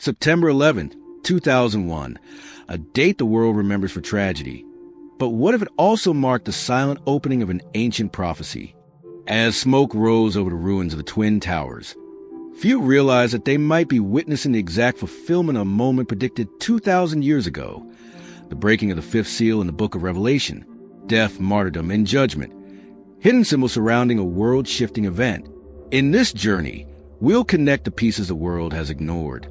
September 11th, 2001, a date the world remembers for tragedy. But what if it also marked the silent opening of an ancient prophecy? As smoke rose over the ruins of the Twin Towers, few realized that they might be witnessing the exact fulfillment of a moment predicted 2,000 years ago, the breaking of the fifth seal in the book of Revelation, death, martyrdom, and judgment, hidden symbols surrounding a world-shifting event. In this journey, we'll connect the pieces the world has ignored,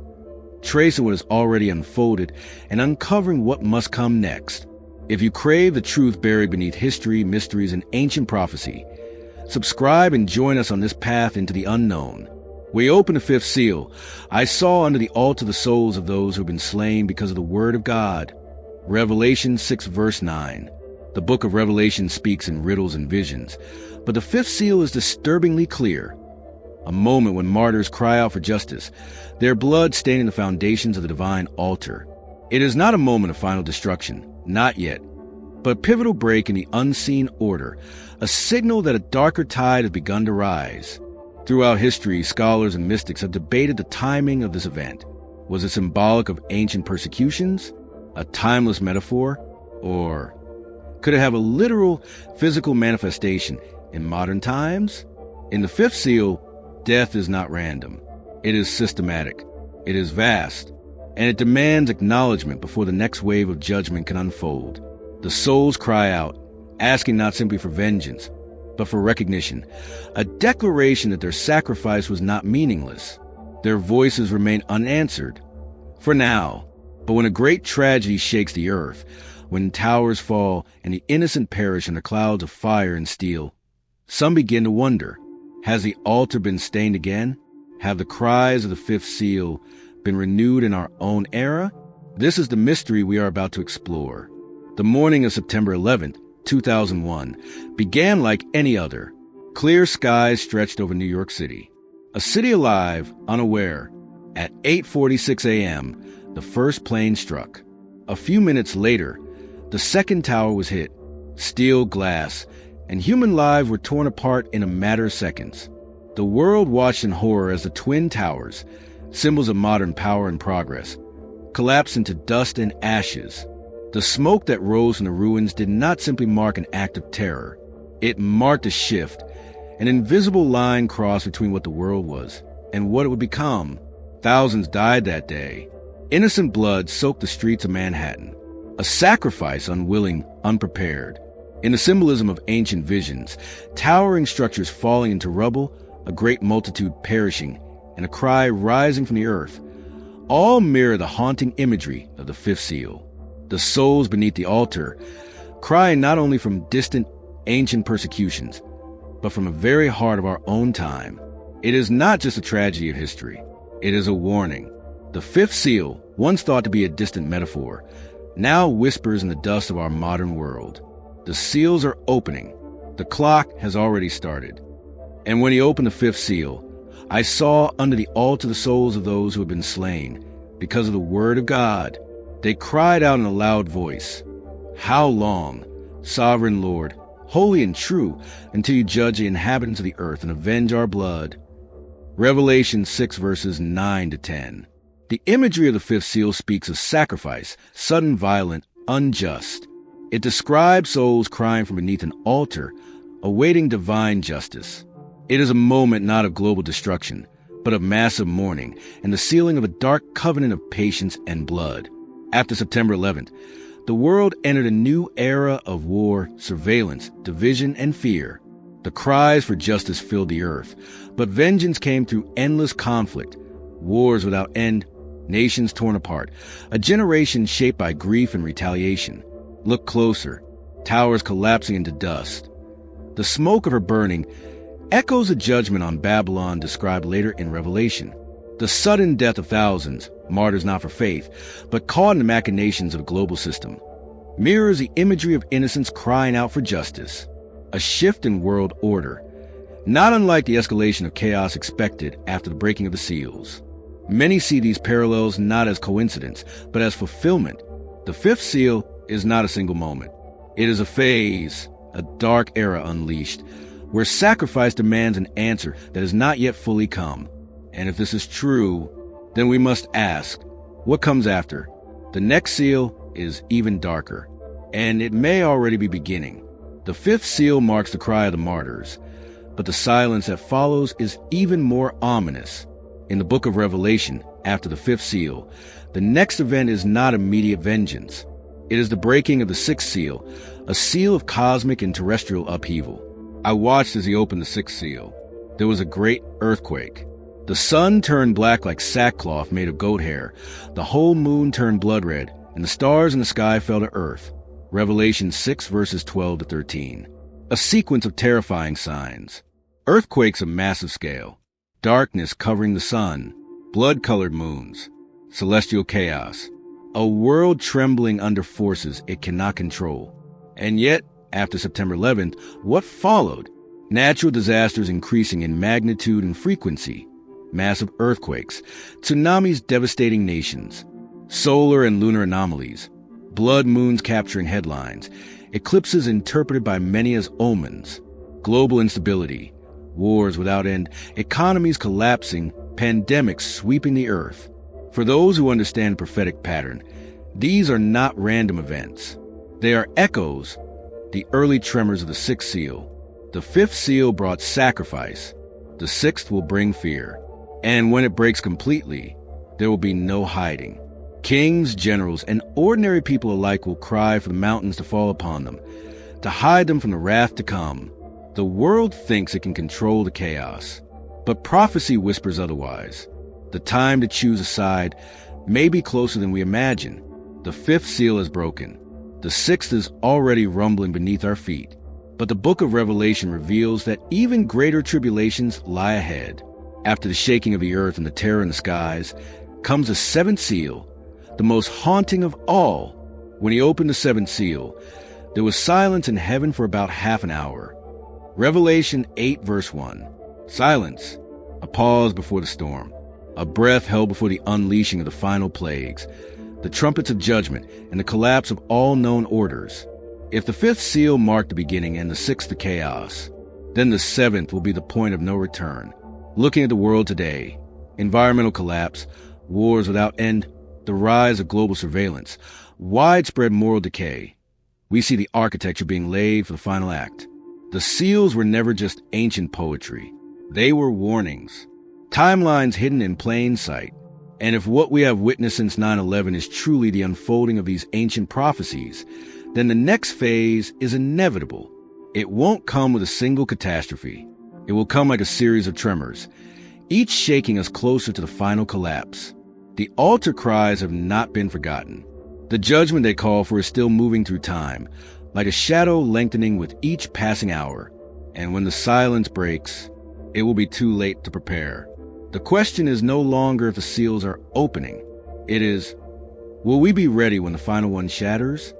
tracing what has already unfolded and uncovering what must come next. If you crave the truth buried beneath history, mysteries, and ancient prophecy, subscribe and join us on this path into the unknown. We open the fifth seal. I saw under the altar the souls of those who have been slain because of the word of God. Revelation 6 verse 9. The book of Revelation speaks in riddles and visions, but the fifth seal is disturbingly clear. A moment when martyrs cry out for justice, their blood staining the foundations of the divine altar. It is not a moment of final destruction, not yet, but a pivotal break in the unseen order, a signal that a darker tide has begun to rise. Throughout history, scholars and mystics have debated the timing of this event. Was it symbolic of ancient persecutions, a timeless metaphor, or could it have a literal physical manifestation in modern times? In the fifth seal, death is not random. It is systematic. It is vast. And it demands acknowledgement before the next wave of judgment can unfold. The souls cry out, asking not simply for vengeance, but for recognition, a declaration that their sacrifice was not meaningless. Their voices remain unanswered. For now, but when a great tragedy shakes the earth, when towers fall and the innocent perish in the clouds of fire and steel, some begin to wonder, has the altar been stained again? Have the cries of the fifth seal been renewed in our own era? This is the mystery we are about to explore. The morning of September 11th, 2001, began like any other. Clear skies stretched over New York City. A city alive, unaware. At 8:46 a.m., the first plane struck. A few minutes later, the second tower was hit. Steel, glass, and human lives were torn apart in a matter of seconds. The world watched in horror as the Twin Towers, symbols of modern power and progress, collapsed into dust and ashes. The smoke that rose from the ruins did not simply mark an act of terror. It marked a shift, an invisible line crossed between what the world was and what it would become. Thousands died that day. Innocent blood soaked the streets of Manhattan. A sacrifice unwilling, unprepared. In the symbolism of ancient visions, towering structures falling into rubble, a great multitude perishing, and a cry rising from the earth, all mirror the haunting imagery of the fifth seal. The souls beneath the altar, crying not only from distant, ancient persecutions, but from the very heart of our own time. It is not just a tragedy of history. It is a warning. The fifth seal, once thought to be a distant metaphor, now whispers in the dust of our modern world. The seals are opening. The clock has already started. And when he opened the fifth seal, I saw under the altar the souls of those who had been slain because of the word of God. They cried out in a loud voice, "How long, sovereign Lord, holy and true, until you judge the inhabitants of the earth and avenge our blood?" Revelation 6 verses 9 to 10. The imagery of the fifth seal speaks of sacrifice, sudden, violent, unjust. It describes souls crying from beneath an altar, awaiting divine justice. It is a moment not of global destruction, but of massive mourning and the sealing of a dark covenant of patience and blood. After September 11th, the world entered a new era of war, surveillance, division, and fear. The cries for justice filled the earth, but vengeance came through endless conflict, wars without end, nations torn apart, a generation shaped by grief and retaliation. Look closer, towers collapsing into dust. The smoke of her burning echoes the judgment on Babylon described later in Revelation. The sudden death of thousands, martyrs not for faith, but caught in the machinations of a global system, mirrors the imagery of innocents crying out for justice. A shift in world order, not unlike the escalation of chaos expected after the breaking of the seals. Many see these parallels not as coincidence, but as fulfillment. The fifth seal is not a single moment. It is a phase, a dark era unleashed, where sacrifice demands an answer that has not yet fully come. And if this is true, then we must ask, what comes after? The next seal is even darker, and it may already be beginning. The fifth seal marks the cry of the martyrs, but the silence that follows is even more ominous. In the book of Revelation, after the fifth seal, the next event is not immediate vengeance. It is the breaking of the sixth seal, a seal of cosmic and terrestrial upheaval. I watched as he opened the sixth seal. There was a great earthquake. The sun turned black like sackcloth made of goat hair. The whole moon turned blood red, and the stars in the sky fell to earth. Revelation 6 verses 12 to 13. A sequence of terrifying signs. Earthquakes of massive scale. Darkness covering the sun. Blood-colored moons. Celestial chaos. A world trembling under forces it cannot control. And yet, after September 11th, what followed? Natural disasters increasing in magnitude and frequency. Massive earthquakes. Tsunamis devastating nations. Solar and lunar anomalies. Blood moons capturing headlines. Eclipses interpreted by many as omens. Global instability. Wars without end. Economies collapsing. Pandemics sweeping the earth. For those who understand the prophetic pattern, these are not random events. They are echoes, the early tremors of the sixth seal. The fifth seal brought sacrifice. The sixth will bring fear. And when it breaks completely, there will be no hiding. Kings, generals, and ordinary people alike will cry for the mountains to fall upon them, to hide them from the wrath to come. The world thinks it can control the chaos, but prophecy whispers otherwise. The time to choose a side may be closer than we imagine. The fifth seal is broken. The sixth is already rumbling beneath our feet. But the book of Revelation reveals that even greater tribulations lie ahead. After the shaking of the earth and the terror in the skies, comes the seventh seal, the most haunting of all. When he opened the seventh seal, there was silence in heaven for about half an hour. Revelation 8 verse 1. Silence. A pause before the storm. A breath held before the unleashing of the final plagues, the trumpets of judgment, and the collapse of all known orders. If the fifth seal marked the beginning and the sixth the chaos, then the seventh will be the point of no return. Looking at the world today, environmental collapse, wars without end, the rise of global surveillance, widespread moral decay, we see the architecture being laid for the final act. The seals were never just ancient poetry. They were warnings. Timelines hidden in plain sight. And if what we have witnessed since 9/11 is truly the unfolding of these ancient prophecies, then the next phase is inevitable. It won't come with a single catastrophe. It will come like a series of tremors, each shaking us closer to the final collapse. The altar cries have not been forgotten. The judgment they call for is still moving through time, like a shadow lengthening with each passing hour. And when the silence breaks, it will be too late to prepare. The question is no longer if the seals are opening. It is, will we be ready when the final one shatters?